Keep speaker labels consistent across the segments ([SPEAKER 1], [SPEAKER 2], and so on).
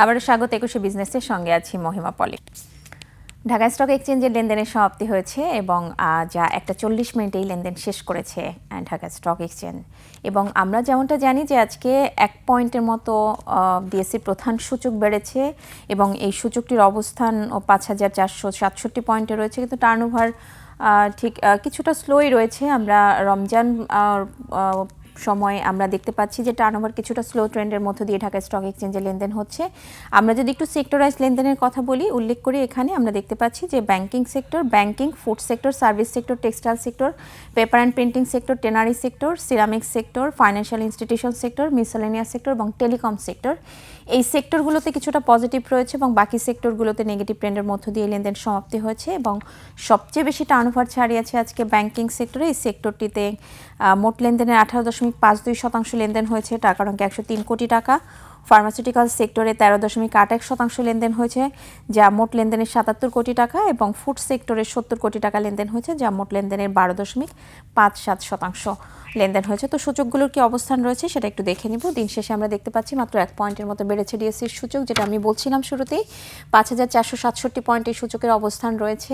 [SPEAKER 1] আবারও স্বাগত একুশে বিজনেসের সঙ্গে আছি মহিমা পলি। ঢাকা স্টক এক্সচেঞ্জের লেনদেনের সমাপ্তি হয়েছে এবং যা একটা 40 মিনিটেই লেনদেন শেষ করেছে ঢাকা স্টক এক্সচেঞ্জ। এবং আমরা যেমনটা জানি যে আজকে 1 পয়েন্টের মতো ডিএসসি প্রধান সূচক বেড়েছে এবং এই সূচকটির অবস্থান ৫,৪৬৭ পয়েন্টে রয়েছে, কিন্তু টার্নওভার ঠিক কিছুটা স্লোই রয়েছে। আমরা রমজান সময় আমরা দেখতে পাচ্ছি যে টার্নওভার কিছুটা স্লো ট্রেন্ডের মধ্য দিয়ে ঢাকা স্টক এক্সচেঞ্জে লেনদেন হচ্ছে। আমরা যদি একটু সেক্টরাইজ লেনদেনের কথা বলি, উল্লেখ করি, এখানে আমরা দেখতে পাচ্ছি যে banking sector, banking, food sector, service sector, textile sector, paper and printing sector, tannery sector, ceramics sector, financial institution sector, miscellaneous sector এবং টেলিকম সেক্টর, এই সেক্টরগুলোতে কিছুটা পজিটিভ রয়েছে এবং বাকি সেক্টরগুলোতে নেগেটিভ ট্রেন্ডের মধ্য দিয়ে লেনদেন সমাপ্তি হয়েছে। এবং সবচেয়ে বেশি টার্নওভার ছাড়িয়েছে আজকে ব্যাংকিং সেক্টরে। এই সেক্টরটিতে মোট লেনদেনের 18.52% লেনদেন হয়েছে, টাকার অঙ্কে 103 কোটি টাকা। ফার্মাসিউটিক্যাল সেক্টরে 13.81% লেনদেন হয়েছে, যা মোট লেনদেনের 77 কোটি টাকা, এবং ফুড সেক্টরে 70 কোটি টাকা লেনদেন হয়েছে, যা মোট লেনদেনের 12.57% লেনদেন হয়েছে। তো সূচকগুলোর কি অবস্থান রয়েছে সেটা একটু দেখে নিব। দিন শেষে আমরা দেখতে পাচ্ছি মাত্র 1 পয়েন্টের মতো বেড়েছে ডিএসসির সূচক, যেটা আমি বলছিলাম শুরুতেই। ৫,৪৬৭ পয়েন্ট এই সূচকের অবস্থান রয়েছে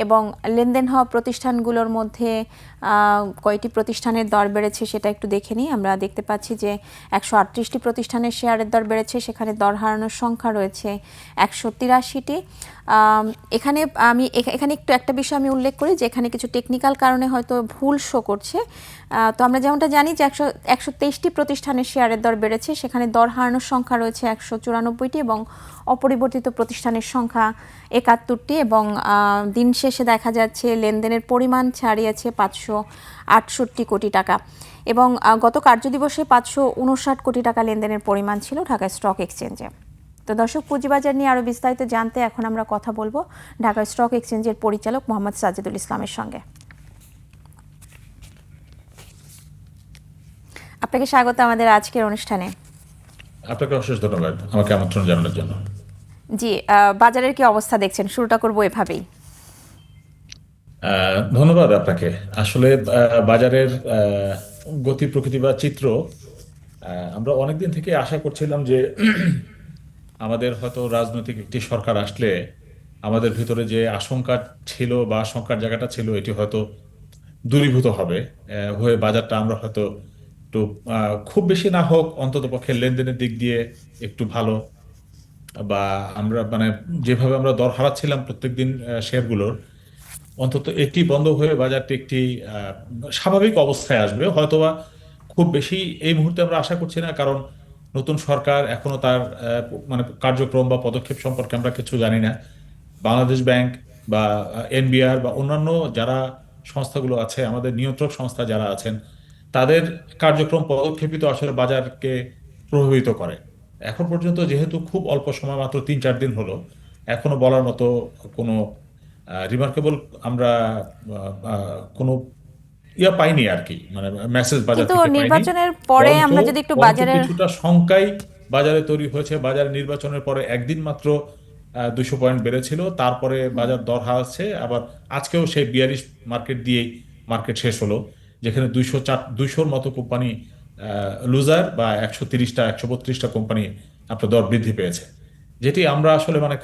[SPEAKER 1] এবং লেনদেন হওয়া প্রতিষ্ঠানগুলোর মধ্যে কয়টি প্রতিষ্ঠানের দর বেড়েছে সেটা একটু দেখে নিই। আমরা দেখতে পাচ্ছি যে 138টি প্রতিষ্ঠানের শেয়ারের দর বেড়েছে, সেখানে দর হারানোর সংখ্যা রয়েছে 183টি। এখানে একটু একটা বিষয় আমি উল্লেখ করি যে এখানে কিছু টেকনিক্যাল কারণে হয়তো ভুল শো করছে। তো আমরা যেমনটা জানি যে 123টি প্রতিষ্ঠানের শেয়ারের দর বেড়েছে, সেখানে দর হারানোর সংখ্যা রয়েছে 194টি এবং অপরিবর্তিত প্রতিষ্ঠানের সংখ্যা 71টি। এবং দিন শেষে দেখা যাচ্ছে লেনদেনের পরিমাণ ছাড়িয়েছে 568 কোটি টাকা এবং গত কার্যদিবসে 559 কোটি টাকা লেনদেনের পরিমাণ ছিল ঢাকা স্টক এক্সচেঞ্জে। তো দর্শক, পুঁজিবাজার নিয়ে আরও বিস্তারিত জানতে এখন আমরা কথা বলবো ঢাকা স্টক এক্সচেঞ্জের পরিচালক মোহাম্মদ সাজিদুল ইসলামের সঙ্গে। আপনাকে স্বাগত আমাদের আজকের অনুষ্ঠানে।
[SPEAKER 2] আপনাকে অশেষ ধন্যবাদ আমাকে আমন্ত্রণ জানানোর জন্য।
[SPEAKER 1] জি, বাজারের কি অবস্থা দেখছেন? শুরুটা করবো এভাবেই।
[SPEAKER 2] ধন্যবাদ আপনাকে। আসলে বাজারের গতি প্রকৃতি বা চিত্র আমরা অনেকদিন থেকে আশা করছিলাম যে আমাদের হয়তো রাজনৈতিক একটি সরকার আসলে আমাদের ভিতরে যে আশঙ্কা ছিল বা আশঙ্কার জায়গাটা ছিল এটি হয়তো দূরীভূত হবে, হয়ে বাজারটা আমরা হয়তো একটু খুব বেশি না হোক অন্তত পক্ষে লেনদেনের দিক দিয়ে একটু ভালো, বা আমরা মানে যেভাবে আমরা দর হারাচ্ছিলাম প্রত্যেকদিন শেয়ারগুলোর, অন্তত একটি বন্ধ হয়ে বাজারটি একটি স্বাভাবিক অবস্থায় আসবে হয়তোবা। খুব বেশি এই মুহূর্তে আমরা আশা করছি না, কারণ নতুন সরকার এখনো তার মানে কার্যক্রম বা পদক্ষেপ সম্পর্কে আমরা কিছু জানি না। বাংলাদেশ ব্যাংক বা এনবিআর বা অন্যান্য যারা সংস্থাগুলো আছে, আমাদের নিয়ন্ত্রক সংস্থা যারা আছেন, তাদের কার্যক্রম পদক্ষেপই তো আসলে বাজারকে প্রভাবিত করে। এখন পর্যন্ত যেহেতু খুব অল্প সময়, মাত্র 3-4 দিন হলো, এখনো বলার মতো কোনো রিমার্কেবল আমরা কোনো পাইনি আর কি, মানে মেসেজ বাজার
[SPEAKER 1] কিন্তু
[SPEAKER 2] থেকে পাইনি।
[SPEAKER 1] নির্বাচনের পরে
[SPEAKER 2] বরঞ্চ
[SPEAKER 1] আমরা যদি একটু
[SPEAKER 2] বরঞ্চ
[SPEAKER 1] বাজারের
[SPEAKER 2] কিছুটা শঙ্কাই বাজারে তৈরি হয়েছে। বাজার নির্বাচনের পরে একদিন মাত্র 200 পয়েন্ট বেড়েছিল, তারপরে বাজার দর হারাচ্ছে আবার। আজকেও সেই বিয়ারিশ মার্কেট দিয়েই মার্কেট শেষ হলো, যেখানে 200-400 মতো কোম্পানি লুজার, বা 130টা 132টা কোম্পানি আপনার দর বৃদ্ধি পেয়েছে, যেটি আমরা আসলে মানে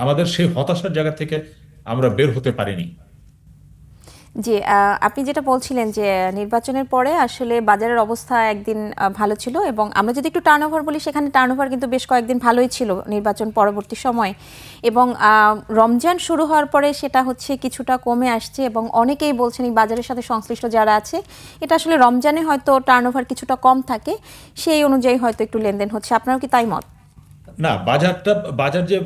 [SPEAKER 2] আমাদের সেই হতাশার জায়গা থেকে আমরা বের হতে পারিনি।
[SPEAKER 1] জি, আপনি যেটা বলছিলেন যে নির্বাচনের পরে আসলে বাজারের অবস্থা একদিন ভালো ছিল এবং আমরা যদি একটু টার্নওভার বলি, সেখানে টার্নওভার কিন্তু বেশ কয়েকদিন ভালোই ছিল নির্বাচন পরবর্তী সময়। এবং রমজান শুরু হওয়ার পরে সেটা হচ্ছে কিছুটা কমে আসছে এবং অনেকেই বলছেন এই বাজারের সাথে সংশ্লিষ্ট যারা আছে, এটা আসলে রমজানে হয়তো টার্নওভার কিছুটা কম থাকে, সেই অনুযায়ী হয়তো একটু লেনদেন হচ্ছে। আপনারও কি তাই মত?
[SPEAKER 2] না, বাজার যে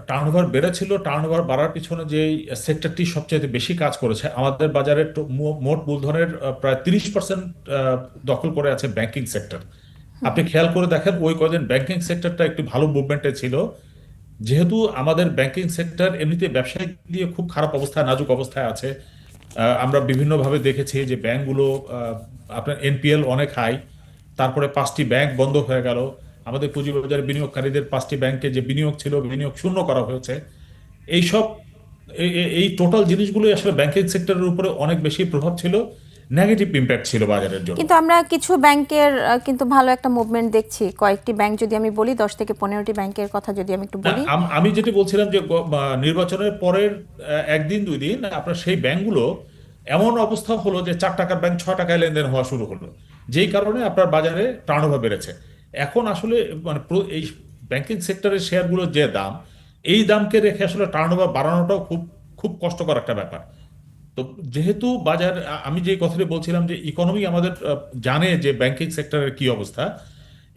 [SPEAKER 2] টার্নওভার বেড়েছিল, টার্নওভার বাড়ার পিছনে যে সেক্টরটি সবচেয়ে বেশি কাজ করেছে, আমাদের বাজারের মোট মূলধনের প্রায় 30% দখল করে আছে ব্যাংকিং সেক্টর। আপনি খেয়াল করে দেখেন ওই কদিন ব্যাংকিং সেক্টরটা একটু ভালো মুভমেন্টে ছিল। যেহেতু আমাদের ব্যাংকিং সেক্টর এমনিতে ব্যবসায়িক দিয়ে খুব খারাপ অবস্থায়, নাজুক অবস্থায় আছে। আমরা বিভিন্নভাবে দেখেছি যে ব্যাংকগুলো আপনার এনপিএল অনেক হাই, তারপরে 5টি ব্যাংক বন্ধ হয়ে গেল। আমাদের পুঁজিবাজার বিনিয়োগকারীদের 5টি ব্যাংকে যে বিনিয়োগ ছিল, বিনিয়োগ শূন্য করা হয়েছে। এইসব এই টোটাল জিনিসগুলোই আসলে ব্যাংকিং সেক্টরের উপরে অনেক বেশি প্রভাব ছিল। নেগেটিভ ইম্প্যাক্ট ছিল বাজারের জন্য।
[SPEAKER 1] কিন্তু আমরা কিছু ব্যাংকের কিন্তু ভালো একটা মুভমেন্ট দেখছি। কয়েকটি ব্যাংক যদি আমি বলি, 10 থেকে 15টি ব্যাংকের কথা যদি আমি একটু
[SPEAKER 2] না,
[SPEAKER 1] বলি।
[SPEAKER 2] আমি যেটি বলছিলাম যে নির্বাচনের পরের একদিন দুই দিন আপনার সেই ব্যাংকগুলো এমন অবস্থা হলো যে 4 টাকার ব্যাংক 6 টাকায় লেনদেন হওয়া শুরু হলো, যেই কারণে আপনার বাজারে টার্নওভার বেড়েছে। এখন আসলে মানে এই ব্যাংকিং সেক্টরের শেয়ারগুলোর যে দাম, এই দামকে রেখে আসলে টার্নওভার বাড়ানোটাও খুব খুব কষ্টকর একটা ব্যাপার। তো যেহেতু বাজার আমি যে কথাটি বলছিলাম যে ইকোনমি আমাদের জানে যে ব্যাংকিং সেক্টরের কি অবস্থা,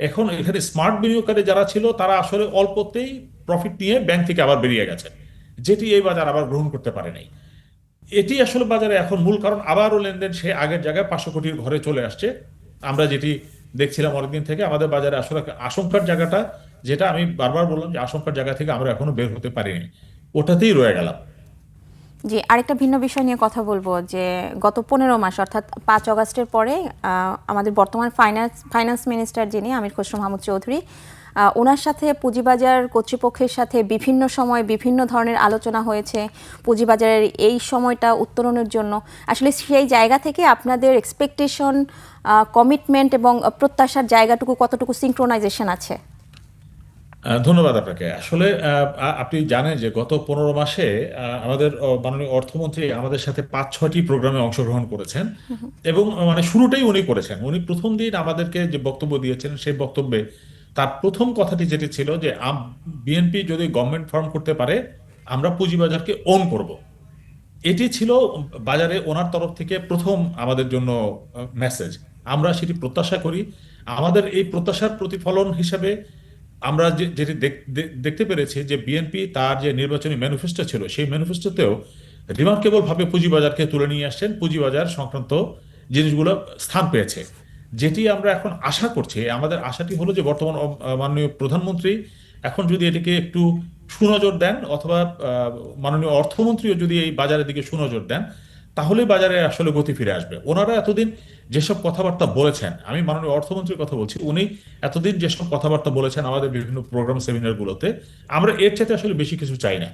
[SPEAKER 2] এখন এখানে স্মার্ট বিনিয়োগকারী যারা ছিল তারা আসলে অল্পতেই প্রফিট নিয়ে ব্যাংক থেকে আবার বেরিয়ে গেছে, যেটি এই বাজার আবার গ্রহণ করতে পারে নাই। এটি আসলে বাজারে এখন মূল কারণ, আবারও লেনদেন সে আগের জায়গায় 500 কোটির ঘরে চলে আসছে। আমরা যেটি দেখছিলাম অনেকদিন থেকে আমাদের বাজারে আসলে একটা আশঙ্কার জায়গাটা, যেটা আমি বারবার বললাম যে আশঙ্কার জায়গা থেকে আমরা এখনো বের হতে পারিনি, ওটাতেই রয়ে গেলাম।
[SPEAKER 1] জি, আরেকটা ভিন্ন বিষয় নিয়ে কথা বলবো যে গত 15 মাস অর্থাৎ 5 আগস্টের পরে আমাদের বর্তমান ফাইন্যান্স মিনিস্টার যিনি আমির খসরু মাহমুদ চৌধুরী, ওনার সাথে পুঁজিবাজার কর্তৃপক্ষের সাথে বিভিন্ন সময় বিভিন্ন ধরনের আলোচনা হয়েছে পুঁজিবাজারের এই সময়টা উত্তরণের জন্য। আসলে সেই জায়গা থেকে আপনাদের এক্সপেকটেশন, কমিটমেন্ট এবং প্রত্যাশার জায়গাটুকু কতটুকু সিঙ্ক্রোনাইজেশন আছে?
[SPEAKER 2] ধন্যবাদ আপনাকে। আসলে আপনি জানেন যে গত 15 মাসে আমাদের মাননীয় অর্থমন্ত্রী আমাদের সাথে 5-6টি প্রোগ্রামে অংশগ্রহণ করেছেন, এবং মানে শুরুটাই উনি করেছেন। উনি প্রথম দিন আমাদেরকে যে বক্তব্য দিয়েছেন সেই বক্তব্যে তার প্রথম কথাটি যেটি ছিল যে বিএনপি যদি গভর্নমেন্ট ফর্ম করতে পারে আমরা পুঁজিবাজারকে ওন করব। এটি ছিল বাজারে ওনার তরফ থেকে প্রথম আমাদের জন্য মেসেজ। আমরা সেটি প্রত্যাশা করি। আমাদের এই প্রত্যাশার প্রতিফলন হিসেবে আমরা যেটি দেখতে পেরেছি যে বিএনপি তার যে নির্বাচনী ম্যানিফেস্টো ছিল সেই ম্যানিফেস্টোতেও রিমার্কেবল ভাবে পুঁজিবাজারকে তুলে নিয়ে আসছেন, পুঁজিবাজার সংক্রান্ত জিনিসগুলো স্থান পেয়েছে। যেটি আমরা এখন আশা করছি, আমাদের আশাটি হলো যে বর্তমান মাননীয় প্রধানমন্ত্রী এখন যদি এটিকে একটু সুনজর দেন, অথবা মাননীয় অর্থমন্ত্রীও যদি এই বাজারের দিকে সুনজর দেন, তাহলে বাজারে আসলে গতি ফিরে আসবে। ওনারা এতদিন যেসব কথাবার্তা বলেছেন, আমি মাননীয় অর্থমন্ত্রীর কথা বলছি, উনি এতদিন যেসব কথাবার্তা বলেছেন আমাদের বিভিন্ন প্রোগ্রাম সেমিনারগুলোতে, আমরা এর চাইতে আসলে বেশি কিছু চাই না।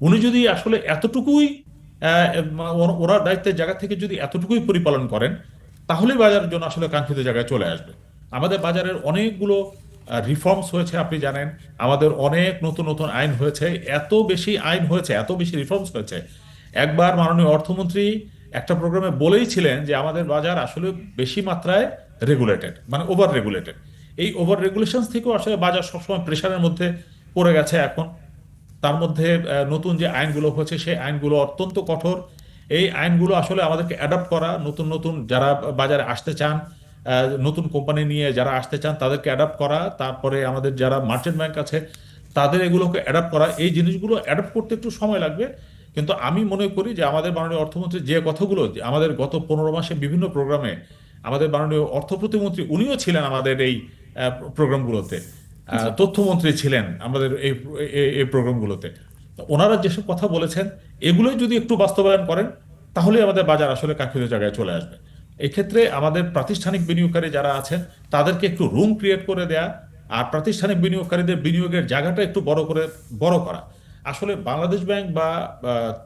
[SPEAKER 2] উনি যদি আসলে এতটুকুই ওনার দায়িত্বের জায়গা থেকে যদি এতটুকুই পরিপালন করেন, তাহলেই বাজারের জন্য আসলে কাঙ্ক্ষিত জায়গায় চলে আসবে। আমাদের বাজারের অনেকগুলো রিফর্মস হয়েছে, আপনি জানেন। আমাদের অনেক নতুন নতুন আইন হয়েছে, এত বেশি আইন হয়েছে, এত বেশি রিফর্মস হয়েছে। একবার মাননীয় অর্থমন্ত্রী একটা প্রোগ্রামে বলেই ছিলেন যে আমাদের বাজার আসলে বেশি মাত্রায় রেগুলেটেড, মানে ওভার রেগুলেটেড। এই ওভার রেগুলেশন থেকেও আসলে বাজার সবসময় প্রেশারের মধ্যে পড়ে গেছে এখন। তার মধ্যে নতুন যে আইনগুলো হচ্ছে সেই আইনগুলো অত্যন্ত কঠোর। এই আইনগুলো আসলে আমাদেরকে অ্যাডাপ্ট করা, নতুন নতুন যারা বাজারে আসতে চান, নতুন কোম্পানি নিয়ে যারা আসতে চান তাদেরকে অ্যাডাপ্ট করা, তারপরে আমাদের যারা মার্চেন্ট ব্যাংক আছে তাদের এগুলোকে অ্যাডাপ্ট করা, এই জিনিসগুলো অ্যাডাপ্ট করতে একটু সময় লাগবে। কিন্তু আমি মনে করি যে আমাদের মাননীয় অর্থমন্ত্রী যে কথাগুলো আমাদের গত 15 মাসে বিভিন্ন প্রোগ্রামে, আমাদের মাননীয় অর্থ প্রতিমন্ত্রী উনিও ছিলেন আমাদের এই প্রোগ্রামগুলোতে,
[SPEAKER 1] জি।
[SPEAKER 2] তথ্যমন্ত্রী ছিলেন আমাদের এই প্রোগ্রামগুলোতে। তো ওনারা যেসব কথা বলেছেন এগুলোই যদি একটু বাস্তবায়ন করেন, তাহলে আমাদের বাজার আসলে কাঙ্ক্ষিত জায়গায় চলে আসবে। এক্ষেত্রে আমাদের প্রাতিষ্ঠানিক বিনিয়োগকারী যারা আছেন তাদেরকে একটু রুম ক্রিয়েট করে দেয়া, আর প্রাতিষ্ঠানিক বিনিয়োগকারীদের বিনিয়োগের জায়গাটা একটু বড় করা। আসলে বাংলাদেশ ব্যাংক বা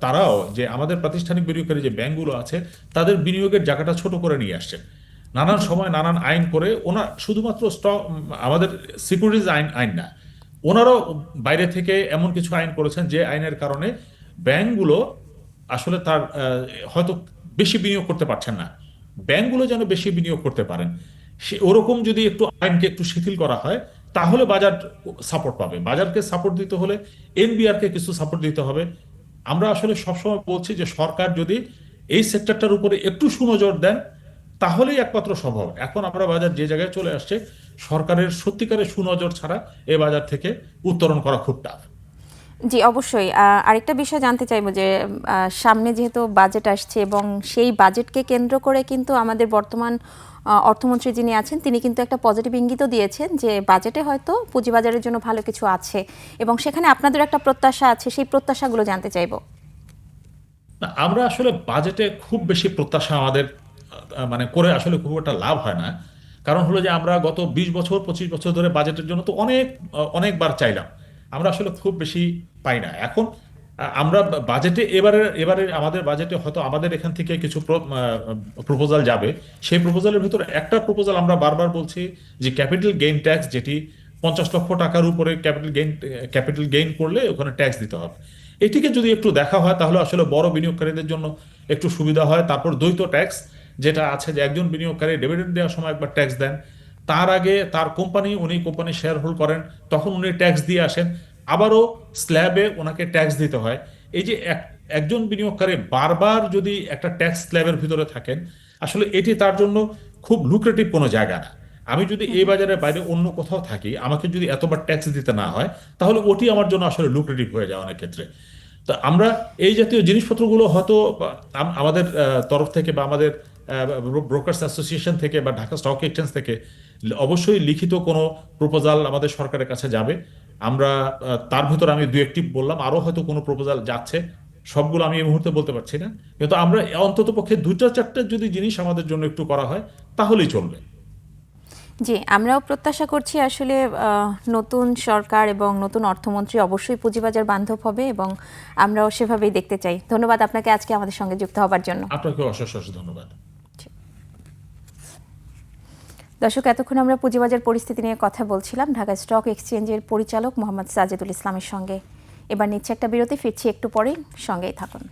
[SPEAKER 2] তারাও যে আমাদের প্রাতিষ্ঠানিক বিনিয়োগকারী যে ব্যাংকগুলো আছে তাদের বিনিয়োগের জায়গাটা ছোট করে নিয়ে আসছে। নানান
[SPEAKER 1] জি।
[SPEAKER 2] সময় নানান আইন করে ওনার শুধুমাত্র স্টক, আমাদের সিকিউরিটিজ আইন আইন না, ওনারাও বাইরে থেকে এমন কিছু আইন করেছেন যে আইনের কারণে ব্যাংকগুলো আসলে তার হয়তো বেশি বিনিয়োগ করতে পারছেন না। ব্যাংকগুলো যেন বেশি বিনিয়োগ করতে পারেন, সে ওরকম যদি একটু আইনকে একটু শিথিল করা হয়, তাহলে বাজার সাপোর্ট পাবে। বাজারকে সাপোর্ট দিতে হলে এনবিআর কে কিছু সাপোর্ট দিতে হবে। আমরা আসলে সবসময় বলছি যে সরকার যদি এই সেক্টরটার উপরে একটু সুনজর দেন, তাহলেই একমাত্র সম্ভব। এখন আমরা বাজার যে জায়গায় চলে আসছে, সরকারের সত্যিকারের সুনজর ছাড়া এ বাজার থেকে উত্তরণ করা খুব টাফ।
[SPEAKER 1] জি, অবশ্যই। আরেকটা বিষয় জানতে চাইবো যে সামনে যেহেতু বাজেট আসছে এবং সেই বাজেটকে কেন্দ্র করে কিন্তু আমাদের বর্তমান অর্থমন্ত্রী যিনি আছেন তিনি কিন্তু একটা পজিটিভ ইঙ্গিতও দিয়েছেন যে বাজেটে হয়তো পুঁজিবাজারের জন্য ভালো কিছু আছে এবং সেখানে আপনাদের একটা প্রত্যাশা আছে, সেই প্রত্যাশাগুলো জানতে চাইবো।
[SPEAKER 2] না, আমরা আসলে বাজেটে খুব বেশি প্রত্যাশা আমাদের মানে করে আসলে খুব একটা লাভ হয় না। কারণ হলো যে আমরা গত 20 বছর 25 বছর ধরে বাজেটের জন্য তো অনেকবার চাইলাম, আমরা আসলে খুব বেশি পাই না। এখন আমরা বাজেটে এবারে আমাদের বাজেটে হয়তো আমাদের এখান থেকে কিছু প্রপোজাল যাবে। সেই প্রপোজালের ভিতরে একটা প্রপোজাল আমরা বারবার বলছি যে ক্যাপিটাল গেইন ট্যাক্স, যেটি 50 লক্ষ টাকার উপরে ক্যাপিটাল গেইন করলে ওখানে ট্যাক্স দিতে হবে। এটিকে যদি একটু দেখা হয় তাহলে আসলে বড় বিনিয়োগকারীদের জন্য একটু সুবিধা হয়। তারপর দ্বৈত ট্যাক্স যেটা আছে, যে একজন বিনিয়োগকারী ডিভিডেন্ড দেওয়ার সময় একবার ট্যাক্স দেন, তার আগে তার কোম্পানি শেয়ার হোল্ড করেন, তখন উনি ট্যাক্স দিয়ে আসেন, আবারও স্ল্যাবে ওনাকে ট্যাক্স দিতে হয়। এই যে একজন বিনিয়োগকারী বারবার যদি একটা ট্যাক্স স্ল্যাবের ভিতরে থাকেন, আসলে এটি তার জন্য খুব লুক্রেটিভ কোনো জায়গা না। আমি যদি এই বাজারের বাইরে অন্য কোথাও থাকি, আমাকে যদি এতবার ট্যাক্স দিতে না হয়, তাহলে ওটি আমার জন্য আসলে লুক্রেটিভ হয়ে যায় অনেক ক্ষেত্রে। তো আমরা এই জাতীয় জিনিসপত্রগুলো হয়তো আমাদের তরফ থেকে বা আমাদের ব্রোকার্স অ্যাসোসিয়েশন থেকে বা ঢাকা স্টক এক্সচেঞ্জ থেকে অবশ্যই লিখিত কোনো প্রপোজাল আমাদের সরকারের কাছে যাবে। আমরা তার ভিতর আমি দু একটি বললাম, আরো হয়তো কোনো প্রপোজাল যাচ্ছে, সবগুলো আমি এই মুহূর্তে বলতে পারছি না। কিন্তু আমরা অন্তত পক্ষে দুইটা চারটে যদি জিনিস আমাদের জন্য একটু করা হয় তাহলেই চলবে।
[SPEAKER 1] জি, আমরাও প্রত্যাশা করছি আসলে নতুন সরকার এবং নতুন অর্থমন্ত্রী অবশ্যই পুঁজিবাজার বান্ধব হবে এবং আমরাও সেভাবেই দেখতে চাই। ধন্যবাদ আপনাকে আজকে আমাদের সঙ্গে যুক্ত হবার জন্য।
[SPEAKER 2] আপনাকে অশেষ অশেষ ধন্যবাদ।
[SPEAKER 1] দর্শক, এতক্ষণ আমরা পুঁজিবাজার পরিস্থিতি নিয়ে কথা বলছিলাম ঢাকা স্টক এক্সচেঞ্জের পরিচালক মোহাম্মদ সাজেদুল ইসলামের সঙ্গে। এবার নিচ্ছে একটা বিরতি, ফিরছি একটু পরেই, সঙ্গেই থাকুন।